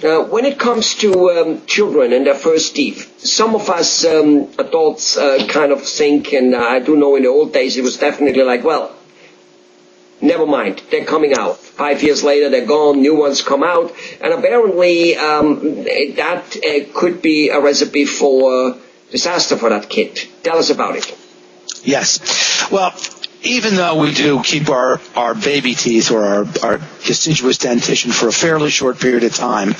When it comes to children and their first teeth, some of us adults kind of think, and I do know in the old days it was definitely like, well, never mind, they're coming out. 5 years later, they're gone, new ones come out, and apparently that could be a recipe for disaster for that kid. Tell us about it. Yes. Well, even though we do keep our baby teeth or our deciduous dentition for a fairly short period of time,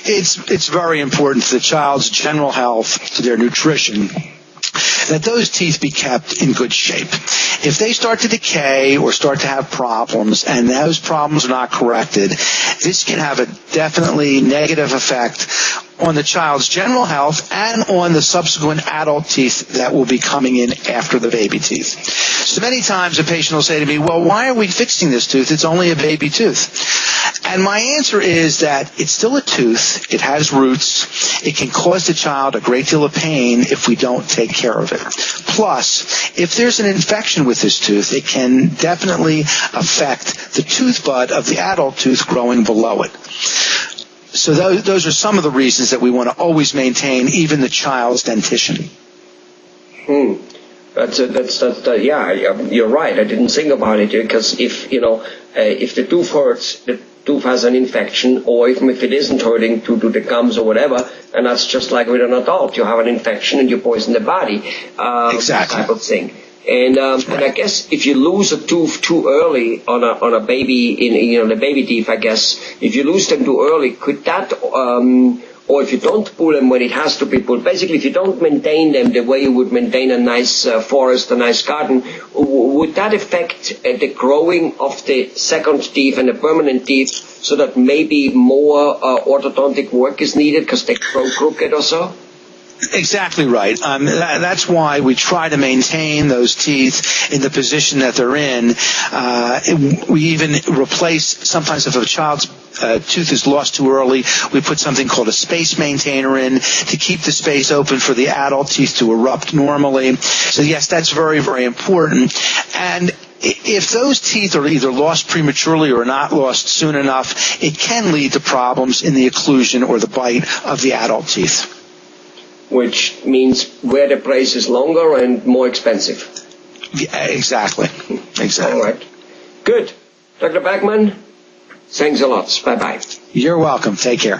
it's very important to the child's general health, to their nutrition, that those teeth be kept in good shape. If they start to decay or start to have problems and those problems are not corrected, this can have a definitely negative effect on the child's general health and on the subsequent adult teeth that will be coming in after the baby teeth. So many times a patient will say to me, well, why are we fixing this tooth? It's only a baby tooth. And my answer is that it's still a tooth. It has roots. It can cause the child a great deal of pain if we don't take care of it. Plus, if there's an infection with this tooth, it can definitely affect the tooth bud of the adult tooth growing below it. So those are some of the reasons that we want to always maintain even the child's dentition. Yeah, you're right. I didn't think about it because if the tooth hurts, the tooth has an infection, or even if it isn't hurting due to the gums or whatever, and that's just like with an adult. You have an infection and you poison the body. Exactly. Type of thing. And I guess if you lose a tooth too early on a baby, in the baby teeth, I guess if you lose them too early, could that or if you don't pull them when it has to be pulled, basically if you don't maintain them the way you would maintain a nice forest, a nice garden, would that affect the growing of the second teeth and the permanent teeth, so that maybe more orthodontic work is needed because they grow crooked or so? Exactly right. That's why we try to maintain those teeth in the position that they're in. We even replace, sometimes if a child's tooth is lost too early, we put something called a space maintainer in to keep the space open for the adult teeth to erupt normally. So yes, that's very, very important. And if those teeth are either lost prematurely or not lost soon enough, it can lead to problems in the occlusion or the bite of the adult teeth. Which means where the brace is longer and more expensive. Yeah, exactly. All right. Good. Dr. Pakman, thanks a lot. Bye-bye. You're welcome. Take care.